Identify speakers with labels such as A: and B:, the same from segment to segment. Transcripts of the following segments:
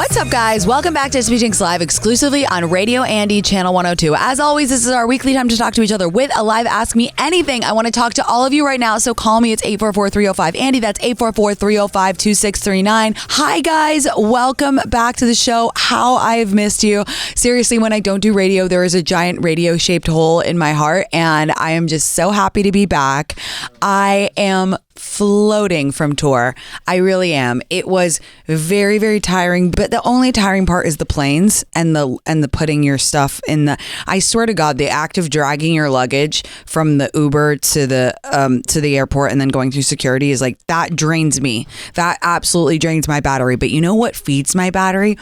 A: What's up, guys? Welcome back to Tinx Live, exclusively on Radio Andy, Channel 102. As always, this is our weekly time to talk to each other with a live Ask Me Anything. I want to talk to all of you right now, so call me. It's 844-305-ANDY. That's 844-305-2639. Hi, guys. Welcome back to the show. How I've missed you. Seriously, when I don't do radio, there is a giant radio-shaped hole in my heart, and I am just so happy to be back. I am floating from tour. I really am. It was very, very tiring, but the only tiring part is the planes and the putting your stuff in the, I swear to God, the act of dragging your luggage from the Uber to the airport and then going through security is like, that drains me. That absolutely drains my battery. But you know what feeds my battery?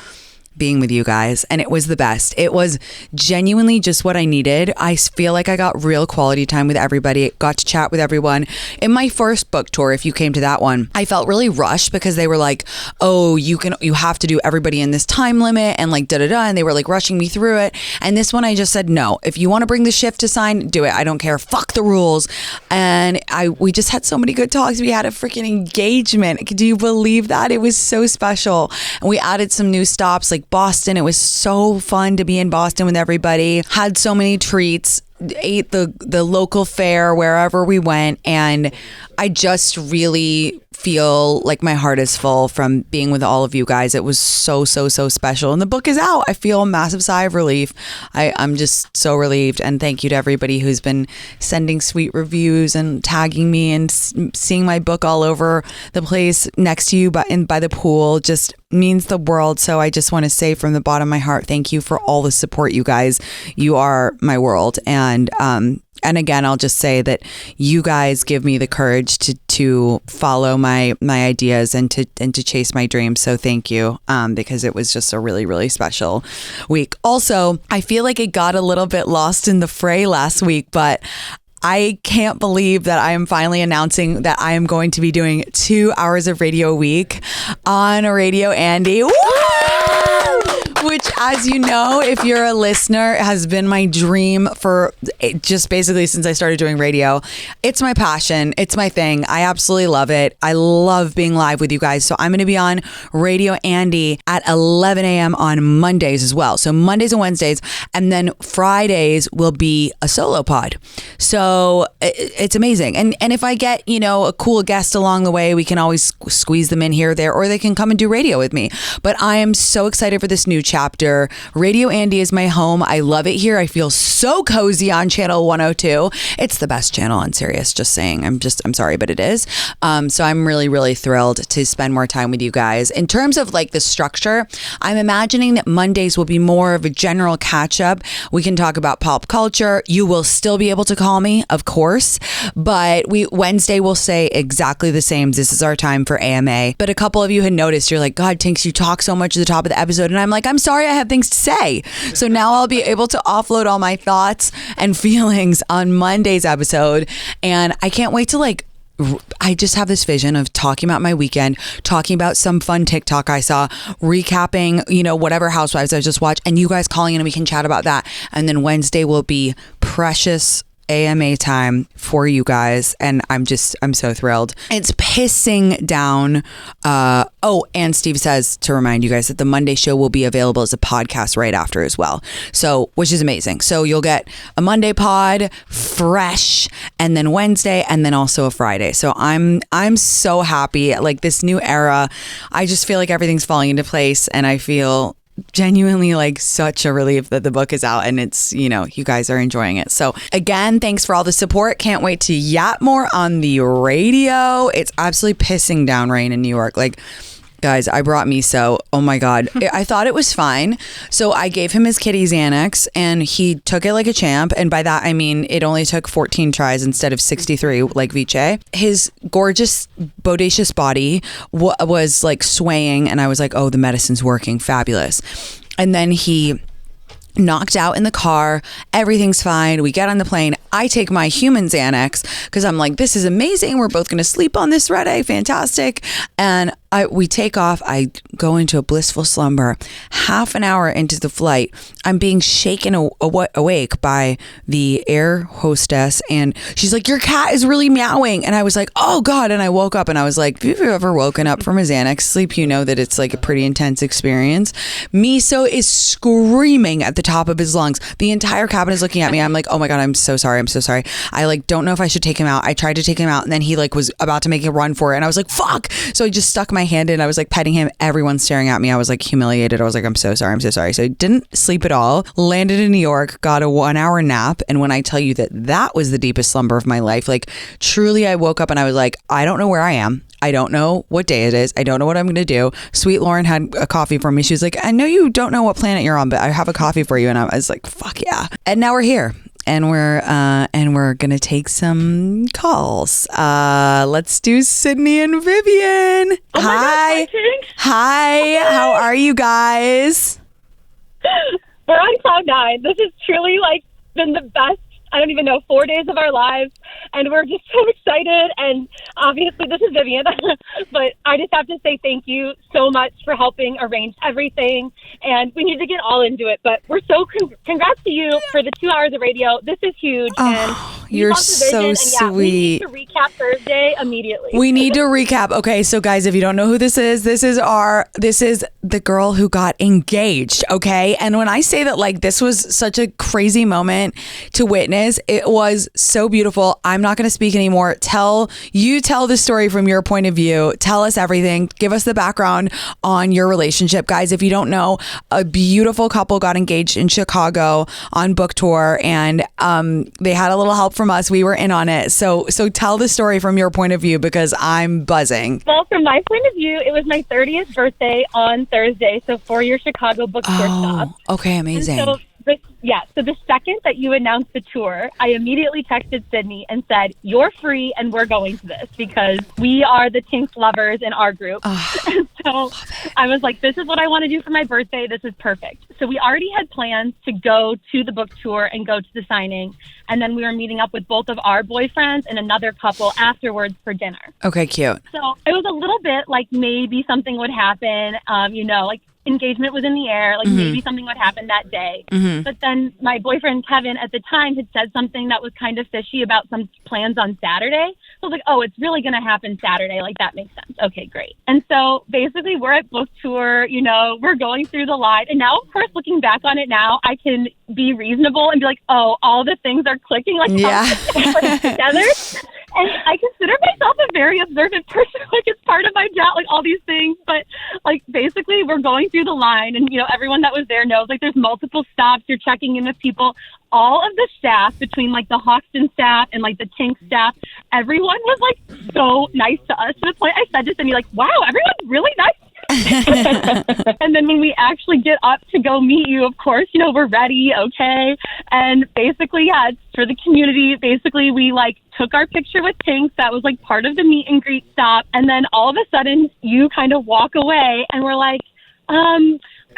A: Being with you guys, and it was the best. It was genuinely just what I needed. I feel like I got real quality time with everybody, got to chat with everyone. In my first book tour, if you came to that one, I felt really rushed because they were like, oh, you have to do everybody in this time limit and like da-da-da, and they were like rushing me through it. And this one I just said, no, if you want to bring the shift to sign, do it. I don't care. Fuck the rules. And we just had so many good talks. We had a freaking engagement. Do you believe that? It was so special. And we added some new stops like Boston. It was so fun to be in Boston with everybody. Had so many treats. Ate the local fare wherever we went, and I just really feel like my heart is full from being with all of you guys. It was so special, and the book is out. I feel a massive sigh of relief. I'm just so relieved, and thank you to everybody who's been sending sweet reviews and tagging me and seeing my book all over the place next to you by the pool. Just means the world. So I just want to say from the bottom of my heart, thank you for all the support, you guys. You are my world. And again, I'll just say that you guys give me the courage to follow my ideas and to chase my dreams. So thank you, because it was just a really, really special week. Also, I feel like it got a little bit lost in the fray last week, but I can't believe that I am finally announcing that I am going to be doing 2 hours of radio a week on Radio Andy. Woo! Which, as you know, if you're a listener, has been my dream for just basically since I started doing radio. It's my passion. It's my thing. I absolutely love it. I love being live with you guys. So I'm going to be on Radio Andy at 11 a.m. on Mondays as well. So Mondays and Wednesdays. And then Fridays will be a solo pod. So it's amazing. And if I get, a cool guest along the way, we can always squeeze them in here or there, or they can come and do radio with me. But I am so excited for this new chapter. Radio Andy is my home. I love it here. I feel so cozy on Channel 102. It's the best channel on Sirius, just saying. I'm sorry, but it is. So I'm really, really thrilled to spend more time with you guys. In terms of like the structure, I'm imagining that Mondays will be more of a general catch up. We can talk about pop culture. You will still be able to call me, of course, but Wednesday will say exactly the same. This is our time for AMA. But a couple of you had noticed, you're like, God, Tinx, you talk so much at the top of the episode. And I'm like, I'm sorry, I have things to say. So now I'll be able to offload all my thoughts and feelings on Monday's episode. And I can't wait to I just have this vision of talking about my weekend, talking about some fun TikTok I saw, recapping, whatever Housewives I just watched, and you guys calling in and we can chat about that. And then Wednesday will be precious AMA time for you guys, and I'm so thrilled. It's pissing down. And Steve says to remind you guys that the Monday show will be available as a podcast right after as well. So, which is amazing. So you'll get a Monday pod fresh, and then Wednesday, and then also a Friday. So I'm so happy. Like this new era, I just feel like everything's falling into place, and I feel genuinely like such a relief that the book is out and it's, you guys are enjoying it. So again, thanks for all the support. Can't wait to yap more on the radio. It's absolutely pissing down rain in New York. Like, guys, I brought Miso. Oh my God. I thought it was fine. So I gave him his kitty Xanax and he took it like a champ. And by that, I mean, it only took 14 tries instead of 63 like Viche. His gorgeous, bodacious body was like swaying. And I was like, oh, the medicine's working. Fabulous. And then he knocked out in the car. Everything's fine. We get on the plane. I take my human Xanax because I'm like, this is amazing. We're both going to sleep on this red eye. Fantastic. And We take off. I go into a blissful slumber. Half an hour into the flight, I'm being shaken awake by the air hostess, and she's like, "Your cat is really meowing." And I was like, "Oh God!" And I woke up, and I was like, "If you've ever woken up from a Xanax sleep, you know that it's like a pretty intense experience." Miso is screaming at the top of his lungs. The entire cabin is looking at me. I'm like, "Oh my God, I'm so sorry. I'm so sorry. I like don't know if I should take him out." I tried to take him out, and then he like was about to make a run for it, and I was like, "Fuck!" So I just stuck my hand in. I was like petting him. Everyone's staring at me. I was like humiliated. I was like, "I'm so sorry. I'm so sorry." So I didn't sleep at all. Landed in New York, got a 1-hour nap, and when I tell you that that was the deepest slumber of my life, like truly, I woke up and I was like, I don't know where I am. I don't know what day it is. I don't know what I'm going to do. Sweet Lauren had a coffee for me. She was like, "I know you don't know what planet you're on, but I have a coffee for you." And I was like, fuck yeah. And now we're here. And we're gonna take some calls. Let's do Sydney and Vivian.
B: Oh
A: Hi.
B: God, hi.
A: Hi. How are you guys?
B: We're on cloud nine. This has truly been the best, I don't even know, 4 days of our lives. And we're just so excited. And obviously this is Vivian, but I just have to say thank you so much for helping arrange everything. And we need to get all into it, but we're so congrats to you for the 2 hours of radio. This is huge. And
A: you're so sweet.
B: We need to recap Thursday immediately.
A: We need to recap. Okay, so guys, if you don't know who this is the girl who got engaged, okay? And when I say that this was such a crazy moment to witness, it was so beautiful. I'm not going to speak anymore. Tell the story from your point of view. Tell us everything. Give us the background on your relationship. Guys, if you don't know, a beautiful couple got engaged in Chicago on book tour, and they had a little help from us. We were in on it. So tell the story from your point of view, because I'm buzzing.
B: Well, from my point of view, it was my 30th birthday on Thursday, so for your Chicago book tour stop.
A: Okay, amazing.
B: So the second that you announced the tour, I immediately texted Sydney and said, "You're free and we're going to this," because we are the Tinx lovers in our group. And so I was like, this is what I want to do for my birthday. This is perfect. So we already had plans to go to the book tour and go to the signing. And then we were meeting up with both of our boyfriends and another couple afterwards for dinner.
A: Okay, cute.
B: So it was a little bit like maybe something would happen, engagement was in the air, maybe something would happen that day. But then my boyfriend Kevin at the time had said something that was kind of fishy about some plans on Saturday. So I was like, oh, it's really going to happen Saturday. That makes sense. Okay, great. And so basically we're at book tour, we're going through the line. And now, of course, looking back on it now, I can be reasonable and be like, oh, all the things are clicking together. And I consider myself a very observant person. It's part of my job, all these things. But basically we're going through the line, and everyone that was there knows there's multiple stops. You're checking in with people. All of the staff between the Hoxton staff and the Tinx staff, everyone was so nice to us, to the point I said to Cindy, wow, everyone's really nice. And then when we actually get up to go meet you, of course, we're ready. Okay. And basically, it's for the community. Basically, we took our picture with Tinx. That was part of the meet and greet stop. And then all of a sudden you kind of walk away and we're like,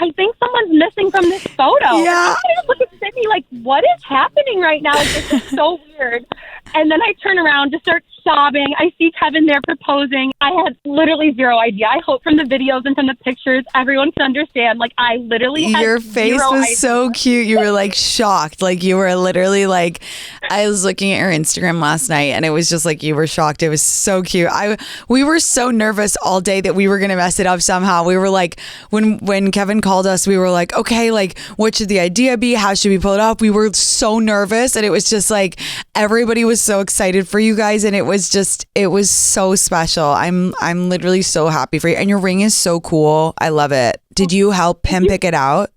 B: I think someone's missing from this photo.
A: Yeah.
B: And I look at Sydney what is happening right now? This is so weird. And then I turn around to start sobbing. I see Kevin there proposing. I had literally zero idea. I hope from the videos and from the pictures, everyone can understand. I literally had
A: your face was
B: idea.
A: so cute. You were shocked. You were literally I was looking at your Instagram last night, and it was just you were shocked. It was so cute. We were so nervous all day that we were going to mess it up somehow. We were when Kevin called us, we were okay, what should the idea be? How should we pull it off? We were so nervous, and it was just everybody was so excited for you guys, and it was so special. I'm literally so happy for you, and your ring is so cool. I love it. Did you help him pick it out?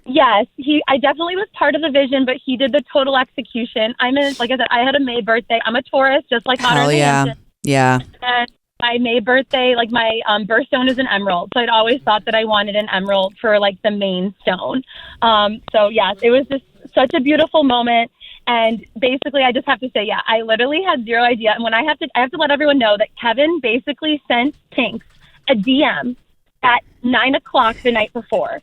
B: Yes, I definitely was part of the vision, but he did the total execution. Like I said, I had a May birthday. I'm a Taurus, just like Connor.
A: Hell yeah. Yeah.
B: And my May birthday, my birthstone is an emerald. So I'd always thought that I wanted an emerald for the main stone. So yes, it was just such a beautiful moment. And basically, I just have to say, I literally had zero idea. And when I have to let everyone know that Kevin basically sent Tinx a DM at 9:00 the night before.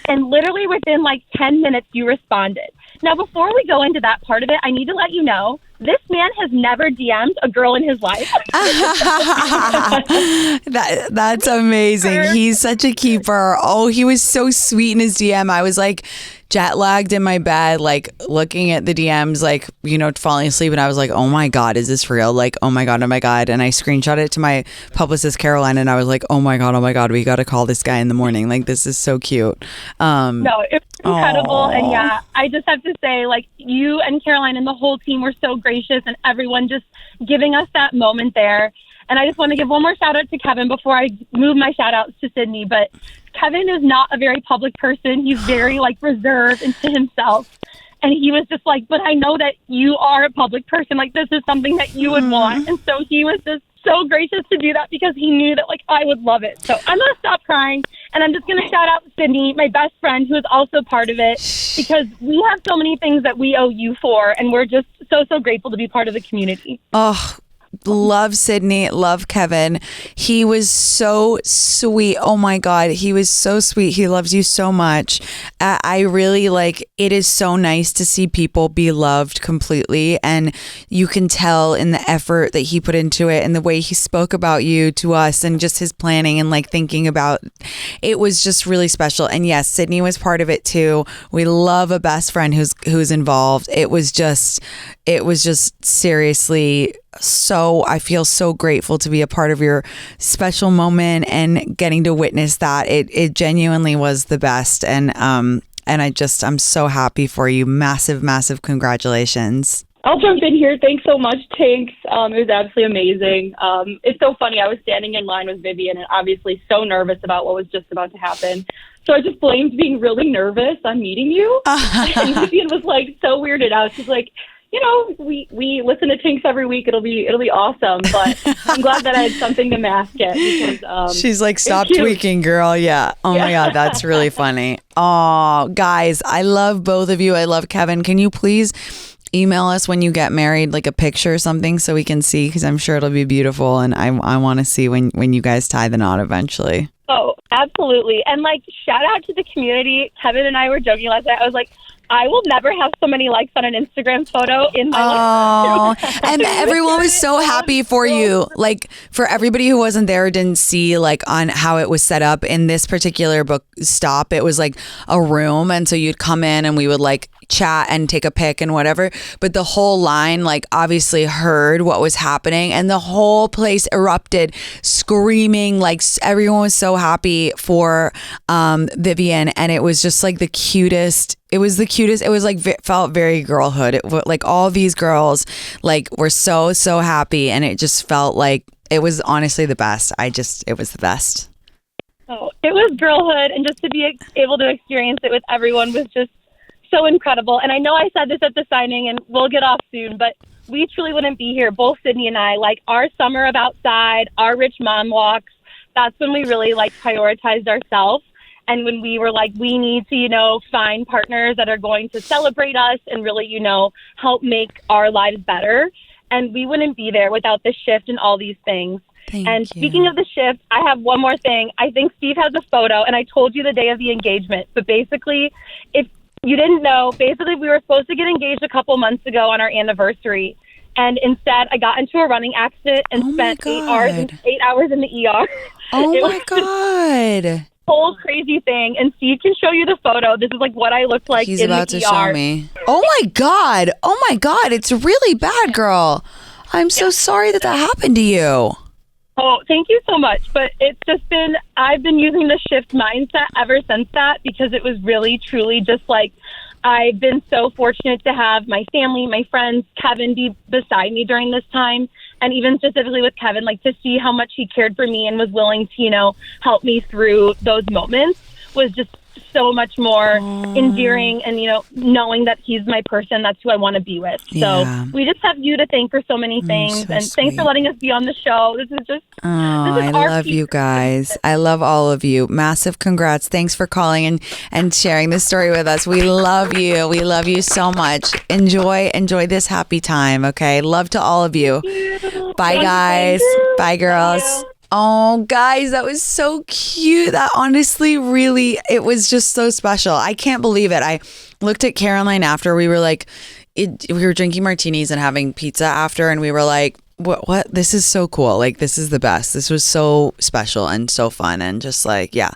B: And literally within 10 minutes, you responded. Now, before we go into that part of it, I need to let you know this man has never DM'd a girl in his life.
A: That's amazing. He's such a keeper. Oh, he was so sweet in his DM. I was like jet lagged in my bed, like looking at the DMs, like, you know, falling asleep. And I was like, oh my God, is this real? Like, oh my God, oh my God. And I screenshot it to my publicist, Caroline. And I was like, oh my God, we got to call this guy in the morning. Like, this is so cute.
B: No, it's incredible. And yeah, I just have to say, like, you and Caroline and the whole team were so gracious, and everyone just giving us that moment there. And I just want to give one more shout out to Kevin before I move my shout outs to Sydney. But Kevin is not a very public person. He's very like reserved and to himself. And he was just like, but I know that you are a public person. Like, this is something that you would want. And so he was just so gracious to do that because he knew that like I would love it. So I'm going to stop crying. And I'm just going to shout out Sydney, my best friend, who is also part of it, because we have so many things that we owe you for. And we're just so grateful to be part of the community.
A: Oh, love Sydney, love Kevin. He was so sweet. Oh my God, he was so sweet. He loves you so much. I really like, it is so nice to see people be loved completely, and you can tell in the effort that he put into it and the way he spoke about you to us and just his planning and like thinking about it was just really special. And yes, Sydney was part of it too. We love a best friend who's involved. It was just seriously so, I feel so grateful to be a part of your special moment and getting to witness that. It genuinely was the best. And I'm so happy for you. Massive congratulations.
C: I'll jump in here. Thanks so much, Tinx. It was absolutely amazing. It's so funny. I was standing in line with Vivian and obviously so nervous about what was just about to happen. So I just blamed being really nervous on meeting you. And Vivian was like so weirded out. She's like, you know, we listen to Tinx every week. It'll be awesome. But I'm glad that I had something to mask it because
A: she's like, stop tweaking, girl. Yeah. Oh my God, that's really funny. Oh, guys, I love both of you. I love Kevin. Can you please email us when you get married, like a picture or something so we can see, because I'm sure it'll be beautiful, and I want to see when you guys tie the knot eventually.
B: Oh, absolutely. And like, shout out to the community. Kevin and I were joking last night. I was like, I will never have so many likes on an Instagram photo in my life.
A: And everyone was so happy for you. Like, for everybody who wasn't there, didn't see like on how it was set up in this particular book stop, it was like a room. And so you'd come in and we would like chat and take a pic and whatever. But the whole line like obviously heard what was happening, and the whole place erupted screaming. Like, everyone was so happy for Vivian, and it was just like the cutest. It was the cutest. It was like felt very girlhood. It like all these girls like were so happy, and it just felt like it was honestly the best. It was the best.
B: Oh, it was girlhood, and just to be able to experience it with everyone was just so incredible. And I know I said this at the signing, and we'll get off soon, but we truly wouldn't be here, both Sydney and I. Like, our summer of outside, our rich mom walks, that's when we really like prioritized ourselves. And when we were like, we need to, you know, find partners that are going to celebrate us and really, you know, help make our lives better. And we wouldn't be there without the shift and all these things.
A: Thank you.
B: Speaking of the shift, I have one more thing. I think Steve has a photo, and I told you the day of the engagement. But basically, if you didn't know, basically we were supposed to get engaged a couple months ago on our anniversary. And instead, I got into a running accident and spent 8 hours in the ER.
A: Oh my God.
B: Whole crazy thing, and Steve can show you the photo. This is like what I looked like.
A: He's
B: in
A: about
B: the
A: to
B: ER.
A: show me. Oh my God, it's really bad, girl. I'm so sorry that happened to you.
B: Oh, thank you so much. But it's just been, I've been using the shift mindset ever since that, because it was really truly just like, I've been so fortunate to have my family, my friends, Kevin be beside me during this time. And even specifically with Kevin, like, to see how much he cared for me and was willing to, you know, help me through those moments was just so much more endearing, and, you know, knowing that he's my person, that's who I want to be with.
A: Yeah.
B: So we just have you to thank for so many things.
A: So
B: and
A: sweet.
B: Thanks for letting us be on the show. This is just,
A: I love you guys. I love all of you. Massive congrats. Thanks for calling and sharing this story with us. We love you. We love you so much. Enjoy this happy time. Okay. Love to all of you. Bye, guys. Bye, girls. Oh, guys, that was so cute. That honestly, really, it was just so special. I can't believe it. I looked at Caroline after. We were like we were drinking martinis and having pizza after, and we were like, what? This is so cool. Like, this is the best. This was so special and so fun. And just like, yeah.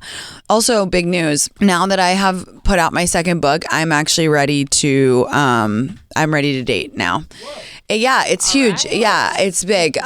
A: Also, big news. Now that I have put out my second book, I'm actually ready to, I'm ready to date now. Yeah, it's huge. Right. Yeah, it's big.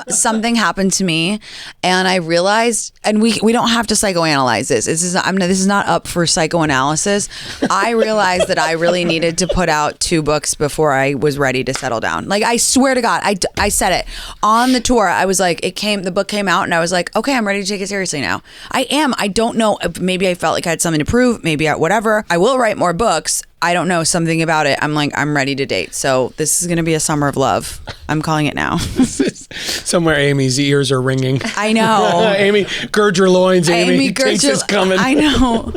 A: Something happened to me, and I realized, and we don't have to psychoanalyze this. This is not up for psychoanalysis. I realized that I really needed to put out 2 books before I was ready to settle down. Like, I swear to God, I said it on the tour. I was like, the book came out, and I was like, okay, I'm ready to take it seriously now. I am. I don't know. Maybe I felt like I had something to prove. Maybe whatever. I will write more books. I don't know, something about it. I'm like, I'm ready to date. So this is going to be a summer of love. I'm calling it now.
D: Somewhere Amy's ears are ringing.
A: I know.
D: Amy, gird your loins. Amy Tinx is coming.
A: I know.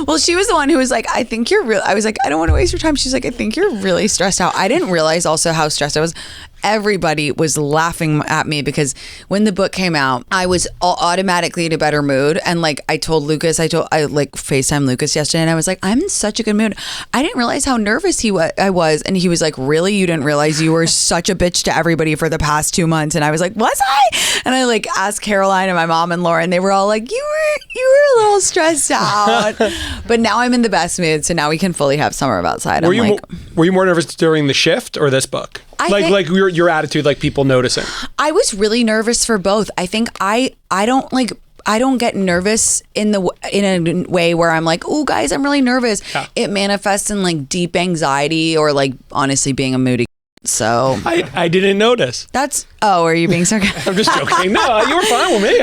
A: Well, she was the one who was like, I think you're real. I was like, I don't want to waste your time. She's like, I think you're really stressed out. I didn't realize also how stressed I was. Everybody was laughing at me because when the book came out, I was automatically in a better mood. And like I told Lucas, I like FaceTime Lucas yesterday, and I was like, I'm in such a good mood. I didn't realize how nervous I was. And he was like, really? You didn't realize you were such a bitch to everybody for the past 2 months? And I was like, was I? And I like asked Caroline and my mom and Lauren. They were all like, you were a little stressed out. But now I'm in the best mood. So now we can fully have summer outside.
D: Were you more nervous during the shift or this book? Like your attitude, like people noticing.
A: I was really nervous for both. I think I don't get nervous in a way where I'm like, oh guys, I'm really nervous. Yeah. It manifests in like deep anxiety or like honestly being a moody. So
D: I didn't notice.
A: Are you being sarcastic?
D: I'm just joking. No, you were fine with me.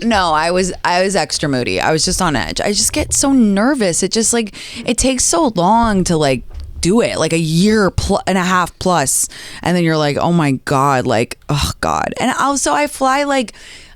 A: No, I was extra moody. I was just on edge. I just get so nervous. It just like, it takes so long to like do it, like a year and a half plus, and then you're like, oh my God, like, oh God. And also I fly like,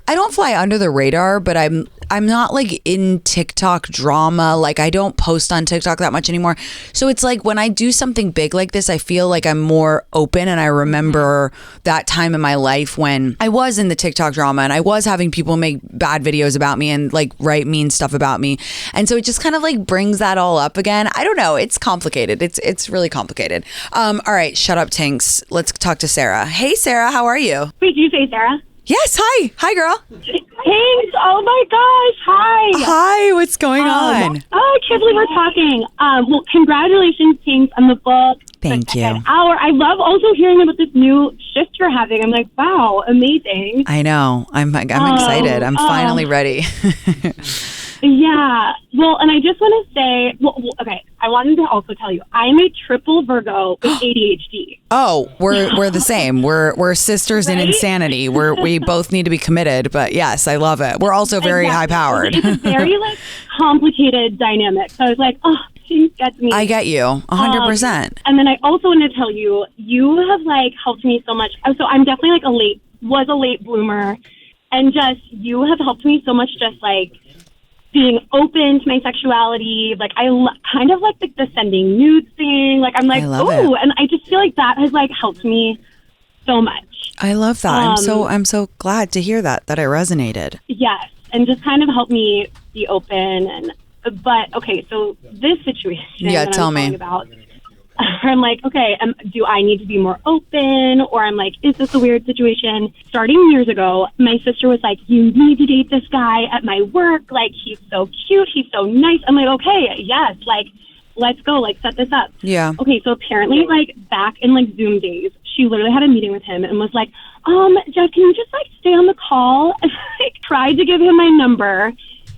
A: I don't fly under the radar, but I'm not like in TikTok drama. Like I don't post on TikTok that much anymore. So it's like when I do something big like this, I feel like I'm more open. And I remember that time in my life when I was in the TikTok drama and I was having people make bad videos about me and like write mean stuff about me. And so it just kind of like brings that all up again. I don't know. It's complicated. It's really complicated. All right. Shut up, Tinx. Let's talk to Sarah. Hey, Sarah. How are you?
B: Wait, did you say Sarah?
A: Yes. Hi. Hi, girl.
B: Thanks. Oh my gosh. Hi.
A: Hi. What's going on?
B: Oh, I can't believe we're talking. Well, congratulations, Tinx, on the book.
A: Thank you.
B: I love also hearing about this new shift you're having. I'm like, wow, amazing.
A: I know. I'm excited. I'm finally ready.
B: Yeah. Well, and I just want to say, okay, I wanted to also tell you, I'm a triple Virgo with ADHD.
A: Oh, we're the same. We're sisters in insanity. We both need to be committed, but yes, I love it. We're also very high powered.
B: It's a very like complicated dynamic. So I was like, oh, she gets me.
A: I get you 100%.
B: And then I also want to tell you, you have like helped me so much. So I'm definitely like a late bloomer, and just you have helped me so much. Just like being open to my sexuality, like I kind of like the sending nudes thing. Like I'm like, ooh, and I just feel like that has like helped me so much.
A: I love that. I'm so glad to hear that it resonated.
B: Yes, and just kind of helped me be open. But okay, so this situation.
A: Yeah, tell me
B: about. I'm like, okay, do I need to be more open? Or I'm like, is this a weird situation? Starting years ago, my sister was like, you need to date this guy at my work. Like, he's so cute. He's so nice. I'm like, okay, yes. Like, let's go. Like, set this up.
A: Yeah.
B: Okay, so apparently, like, back in, like, Zoom days, she literally had a meeting with him and was like, Jeff, can you just, like, stay on the call? And, like, tried to give him my number.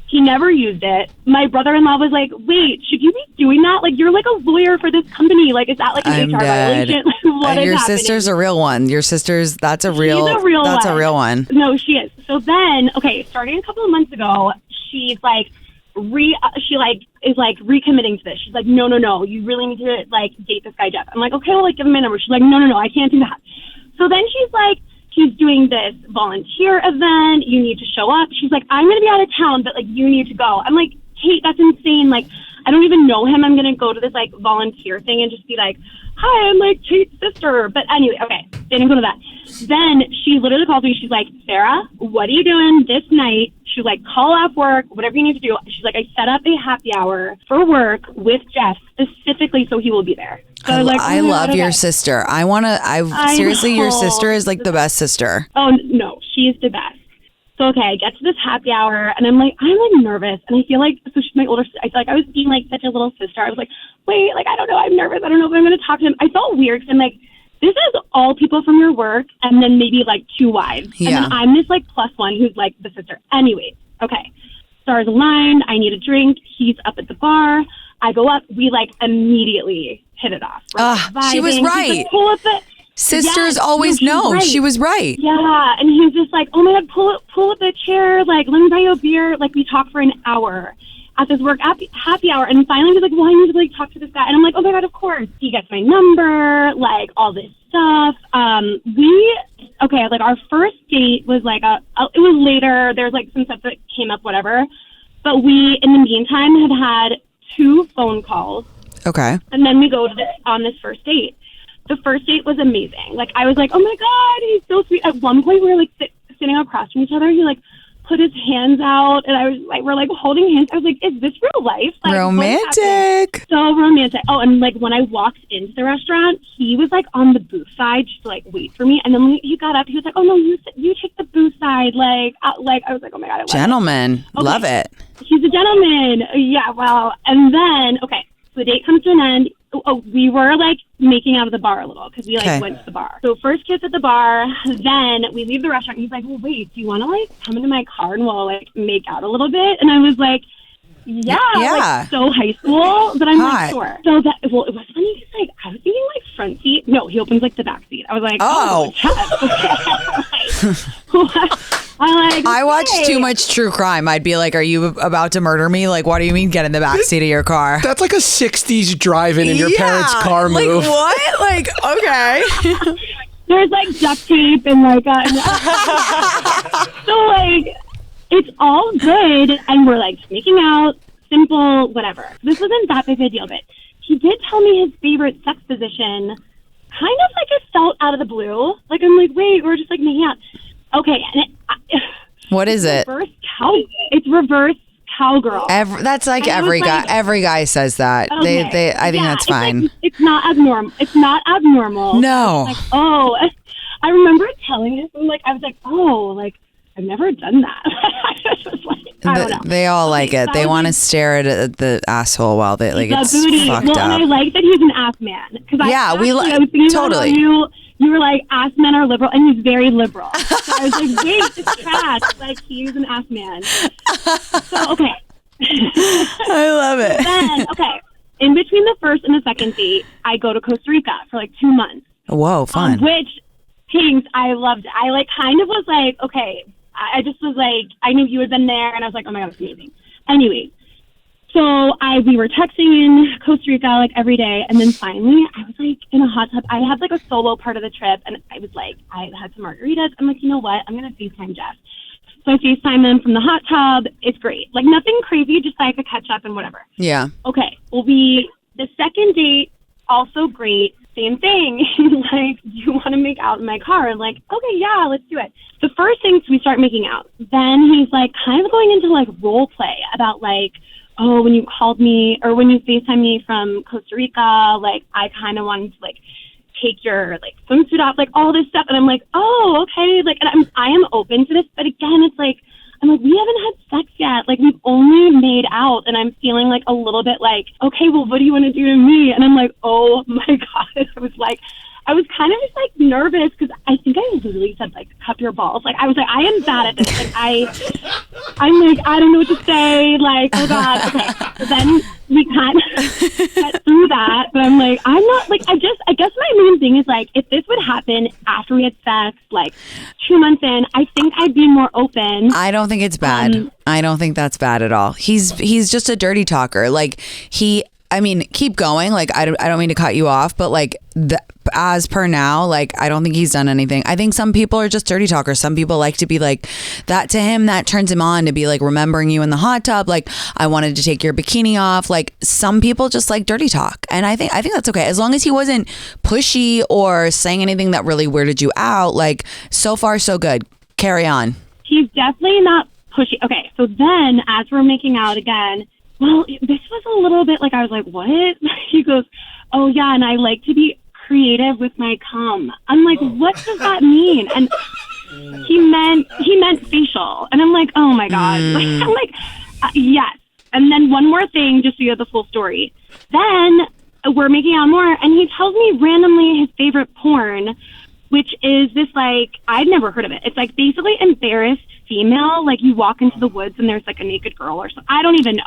B: He never used it. My brother-in-law was like, wait, should you be doing that? Like, you're like a lawyer for this company. Like, is that like an HR violation? What is
A: your
B: happening?
A: Sister's a real one. Your sister's, that's a real one.
B: No, she is. So then, okay, starting a couple of months ago, she's like, is recommitting to this. She's like, no, you really need to like date this guy, Jeff. I'm like, okay, well, like give him my number. She's like, no, I can't do that. So then she's like, he's doing this volunteer event. You need to show up. She's like, I'm going to be out of town, but like, you need to go. I'm like, Kate, that's insane. Like,
C: I don't even know him. I'm going to go to this like volunteer thing and just be like, hi, I'm like Kate's sister. But anyway, okay, didn't go to that. Then she literally calls me. She's like, Sarah, what are you doing this night? She's like, call off work, whatever you need to do. She's like, I set up a happy hour for work with Jeff specifically so he will be there. So
A: I love your sister. Seriously, your sister is like the best sister.
C: Oh, no, she is the best. So, okay, I get to this happy hour, and I'm like nervous, and I feel like, so she's my older sister. I feel like I was being like such a little sister. I was like, wait, like, I don't know, I'm nervous. I don't know if I'm going to talk to him. I felt weird, because I'm like, this is all people from your work, and then maybe like 2 wives. Yeah. And then I'm this like plus one who's like the sister. Anyways, okay, stars aligned, I need a drink, he's up at the bar, I go up, we like immediately hit it off.
A: She was right.
C: Like, pull up the...
A: Sisters always know. She was right.
C: Yeah, and he was just like, oh my God, pull up a chair, like, let me buy you a beer. Like, we talked for an hour at this work happy hour, and finally he was like, well, I need to, like, talk to this guy. And I'm like, oh my God, of course. He gets my number, like, all this stuff. Like, our first date was, like, it was later. There's, like, some stuff that came up, whatever. But we, in the meantime, had 2 phone calls.
A: Okay.
C: And then we go to on this first date. The first date was amazing. Like, I was like, oh my God, he's so sweet. At one point, we were like sitting across from each other. He like put his hands out, and I was like, we're like holding hands. I was like, is this real life? Like,
A: romantic.
C: So romantic. Oh, and like when I walked into the restaurant, he was like on the booth side just to like wait for me. And then when he got up, he was like, oh no, you take the booth side. Like I was like, oh my God,
A: gentleman. Okay. Love it.
C: He's a gentleman. Yeah. Well, and then okay, so the date comes to an end. Oh, we were like making out of the bar a little because we like went to the bar. So first kiss at the bar, then we leave the restaurant. He's like, well, wait, do you want to like come into my car and we'll like make out a little bit? And I was like, yeah. Like, so high school, but I'm like, sure. So it was funny because like I was thinking like front seat. No, he opens like the back seat. I was like,
A: I watch too much true crime. I'd be like, are you about to murder me? Like, what do you mean get in the back seat of your car?
D: That's like a 60s drive-in in your parents' car move.
A: Like, what? Like, okay.
C: There's like duct tape and like, so like, it's all good. And we're like making out, simple, whatever. This wasn't that big of a deal, but he did tell me his favorite sex position kind of like it felt out of the blue. Like, I'm like, wait, we're just like making out. Okay, and
A: what is it?
C: It's reverse cowgirl.
A: That's like every guy. Like, every guy says that. Okay. I think that's fine.
C: Like, it's not abnormal. It's not abnormal.
A: No.
C: Like, I remember telling him. Like, I was like, like I've never done that. I don't know.
A: They all like it. They want to stare at the asshole while they like it's
C: booty.
A: Fucked up.
C: And I like that he's an ass man.
A: Yeah,
C: I was thinking
A: totally.
C: You were like, ass men are liberal, and he's very liberal. So I was like, wait, it's trash. Like, he's an ass man. So, okay.
A: I love it.
C: Then, okay, in between the first and the second date, I go to Costa Rica for like 2 months.
A: Whoa, fun.
C: Which, Tinx, I loved it. I like kind of was like, okay, I just was like, I knew you had been there, and I was like, oh my God, it's amazing. Anyway. So we were texting in Costa Rica like every day, and then finally I was like in a hot tub. I had like a solo part of the trip, and I was like, I had some margaritas. I'm like, you know what? I'm gonna FaceTime Jeff. So I FaceTime him from the hot tub. It's great, like nothing crazy, just like a catch up and whatever.
A: Yeah.
C: Okay. Well, the second date also great. Same thing. Like, do you want to make out in my car? I'm like, okay, yeah, let's do it. The first thing is we start making out. Then he's like kind of going into like role play about like, oh, when you called me or when you FaceTime me from Costa Rica, like, I kind of wanted to, like, take your, like, swimsuit off, like, all this stuff. And I'm like, oh, okay. Like, and I am open to this. But again, it's like, I'm like, we haven't had sex yet. Like, we've only made out. And I'm feeling, like, a little bit like, okay, well, what do you want to do to me? And I'm like, oh, my God. I was kind of just, like, nervous because I think I literally said, like, cup your balls. Like, I was like, I am bad at this. Like, I'm like, I don't know what to say. Like, oh, God. Okay. So then we kind of get through that. But I'm like, I'm not, like, I guess my main thing is, like, if this would happen after we had sex, like, 2 months in, I think I'd be more open.
A: I don't think it's bad. I don't think that's bad at all. He's just a dirty talker. Like, I mean, keep going. Like, I don't mean to cut you off, but like, as per now, like, I don't think he's done anything. I think some people are just dirty talkers. Some people like to be like that. To him, that turns him on to be like remembering you in the hot tub. Like, I wanted to take your bikini off. Like, some people just like dirty talk. And I think that's okay. As long as he wasn't pushy or saying anything that really weirded you out, like, so far, so good. Carry on.
E: He's definitely not pushy. Okay, so then as we're making out again, well, this was a little bit like, I was like, what? He goes, oh yeah, and I like to be creative with my cum. I'm like, what does that mean? And he meant facial. And I'm like, oh my God. I'm like, yes. And then one more thing, just so you have the full story. Then we're making out more, and he tells me randomly his favorite porn, which is this, like, I'd never heard of it. It's like basically embarrassed female, like you walk into the woods and there's like a naked girl or something. I don't even know.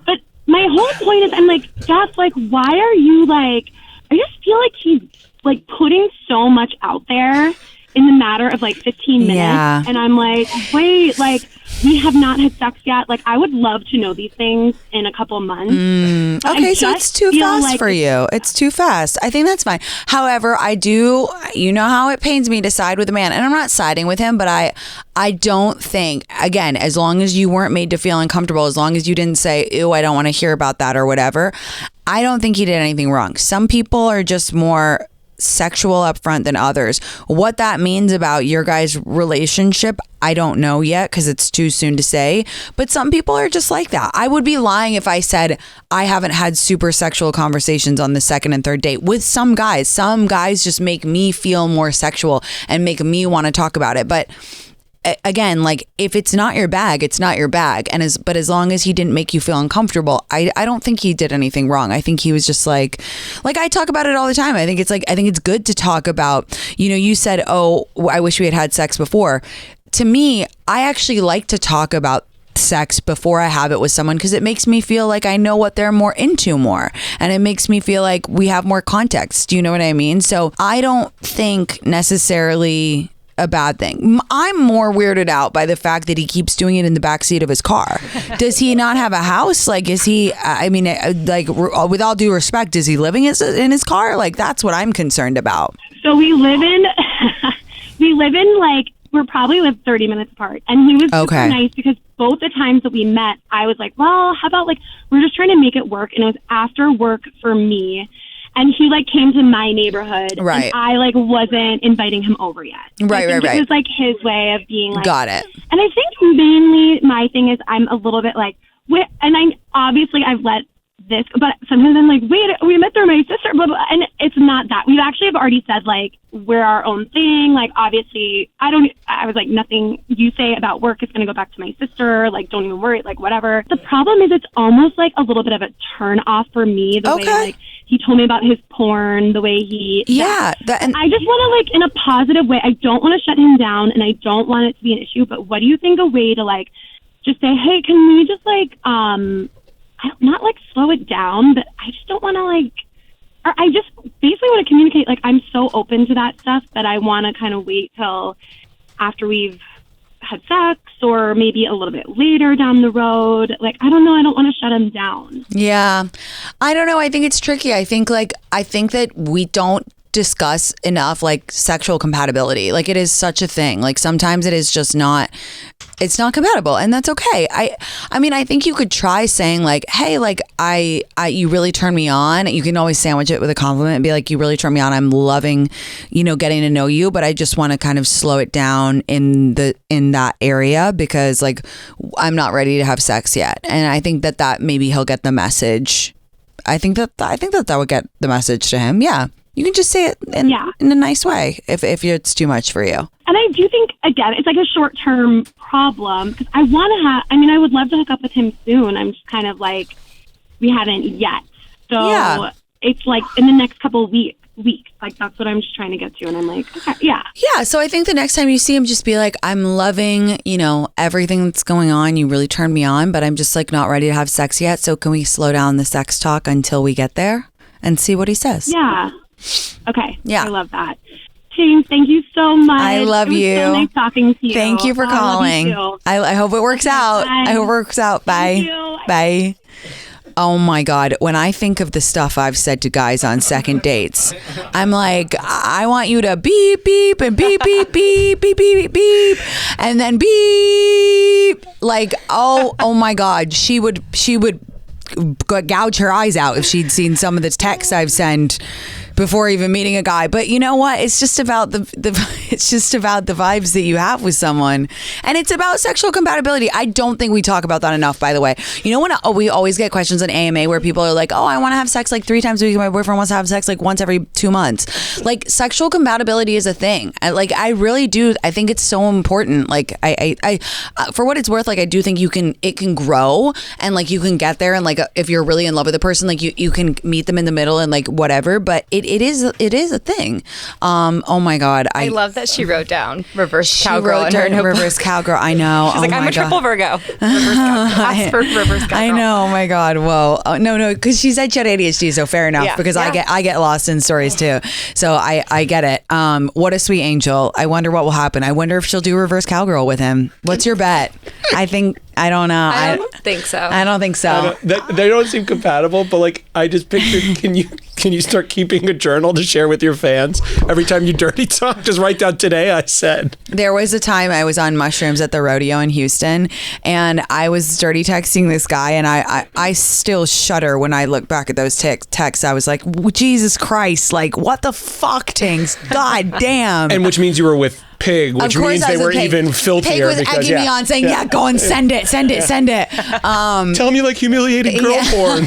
E: But my whole point is, I'm like, Jeff, like, why are you like, I just feel like he's like putting so much out there in the matter of like 15 minutes.
A: Yeah.
E: And I'm like, wait, like, we have not had sex yet. Like, I would love to know these things in a couple months.
A: Okay, so it's too fast like for you. It's too fast. I think that's fine. However, you know how it pains me to side with a man, and I'm not siding with him, but I don't think, again, as long as you weren't made to feel uncomfortable, as long as you didn't say, ew, I don't want to hear about that or whatever, I don't think he did anything wrong. Some people are just more sexual up front than others. What that means about your guys' relationship, I don't know yet because it's too soon to say, but some people are just like that. I would be lying if I said I haven't had super sexual conversations on the second and third date with some guys. Some guys just make me feel more sexual and make me want to talk about it. But again, like, if it's not your bag, it's not your bag. But as long as he didn't make you feel uncomfortable, I don't think he did anything wrong. I think he was just like I talk about it all the time. I think it's good to talk about, you said, oh, I wish we had sex before. To me, I actually like to talk about sex before I have it with someone because it makes me feel like I know what they're more into more, and it makes me feel like we have more context. Do you know what I mean? So I don't think necessarily a bad thing. I'm more weirded out by the fact that he keeps doing it in the backseat of his car. Does he not have a house? Like, is he, I mean, like, with all due respect, is he living in his car? Like, that's what I'm concerned about.
E: So we live in like, we're probably live 30 minutes apart. And he was super nice because both the times that we met, I was like, well, how about like, we're just trying to make it work. And it was after work for me. And he like came to my neighborhood,
A: right? And
E: I like wasn't inviting him over yet.
A: Right.
E: It was like his way of being like,
A: got it.
E: And I think mainly my thing is I'm a little bit like, and I've let this, but sometimes I'm like, wait, we met through my sister, blah, blah, and it's not that. We actually have already said like we're our own thing. Like, obviously, I was like, nothing you say about work is going to go back to my sister. Like, don't even worry. Like, whatever. The problem is it's almost like a little bit of a turn off for me. The way like he told me about his porn, the way he and I just want to like in a positive way. I don't want to shut him down, and I don't want it to be an issue. But what do you think a way to like just say, hey, can we just like not like slow it down, but I just don't want to like, or I just basically want to communicate. Like, I'm so open to that stuff that I want to kind of wait till after we've had sex or maybe a little bit later down the road. Like, I don't know. I don't want to shut him down.
A: Yeah. I don't know. I think it's tricky. I think that we don't discuss enough like sexual compatibility. Like, it is such a thing. Like, sometimes it is just not, it's not compatible, and that's okay. I mean, I think you could try saying like, hey, like you really turn me on. You can always sandwich it with a compliment and be like, you really turn me on. I'm loving, getting to know you, but I just want to kind of slow it down in that area because like I'm not ready to have sex yet. And I think that maybe he'll get the message. I think that would get the message to him. Yeah. You can just say it in a nice way if it's too much for you.
E: And I do think, again, it's like a short-term problem because I would love to hook up with him soon. I'm just kind of like, we haven't yet. So it's like in the next couple of weeks, like that's what I'm just trying to get to. And I'm like, okay, yeah.
A: Yeah. So I think the next time you see him, just be like, I'm loving, everything that's going on. You really turned me on, but I'm just like not ready to have sex yet. So can we slow down the sex talk until we get there and see what he says?
E: Yeah. Okay.
A: Yeah.
E: I love that. Tinx, thank you so much.
A: I love you.
E: So nice talking to you.
A: Thank you for calling. I hope it works out.
E: Bye.
A: I hope it works out. Bye.
E: Thank you.
A: Bye. Oh my God. When I think of the stuff I've said to guys on second dates, I'm like, I want you to beep, beep, and beep, beep, beep, beep, beep, beep, and then beep. Like, oh my God. She would gouge her eyes out if she'd seen some of the texts I've sent before even meeting a guy. But you know what? It's just about it's just about the vibes that you have with someone, and it's about sexual compatibility. I don't think we talk about that enough, by the way. You know, when we always get questions on AMA where people are like, oh, I want to have sex like 3 times a week. My boyfriend wants to have sex like once every 2 months. Like, sexual compatibility is a thing. I really do. I think it's so important. Like, I for what it's worth, like, I do think it can grow, and like you can get there, and like if you're really in love with a person, like you can meet them in the middle and like whatever. But it is a thing. Oh my God.
F: I love that she wrote down reverse cowgirl in her notebook.
A: Reverse cowgirl. I know.
F: She's like, I'm a triple Virgo. Ask for reverse cowgirl.
A: I know. Oh my God. Whoa. No, because she said she had ADHD, so fair enough. Because I get lost in stories too. So I get it. What a sweet angel. I wonder what will happen. I wonder if she'll do reverse cowgirl with him. What's your bet? I don't know.
F: I don't think so.
A: I don't think so.
D: They don't seem compatible, but like I just pictured, can you start keeping a journal to share with your fans every time you dirty talk? Just write down, today I said. There
A: was a time I was on mushrooms at the rodeo in Houston, and I was dirty texting this guy, and I still shudder when I look back at those texts. I was like, Jesus Christ, like what the fuck, Tinx? God damn.
D: And which means you were with Pig, which means they were even filthier.
A: Pig was egging me on, saying, yeah, go and send it.
D: Tell me like humiliating girl porn.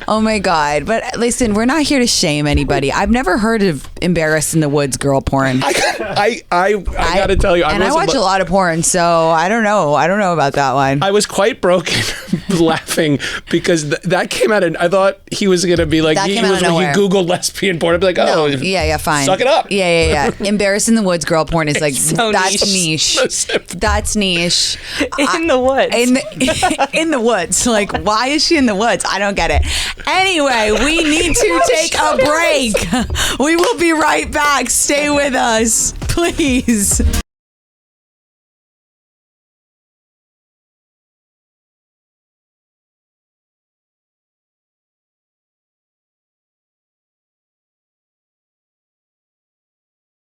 A: Oh my God. But listen, we're not here to shame anybody. I've never heard of embarrassed in the woods girl porn.
D: I gotta tell you,
A: I watch a lot of porn, so I don't know about that one.
D: I was quite broken laughing because that came out, and I thought he was gonna be like, when he Googled lesbian porn, I'd be like, oh,
A: yeah, fine,
D: suck it up.
A: Yeah. Embarrassed in the woods girl porn is like,
F: so
A: that's niche. That's niche.
F: In the woods.
A: In the woods. Like, why is she in the woods? I don't get it. Anyway, we need to take a break. We will be right back. Stay with us, please.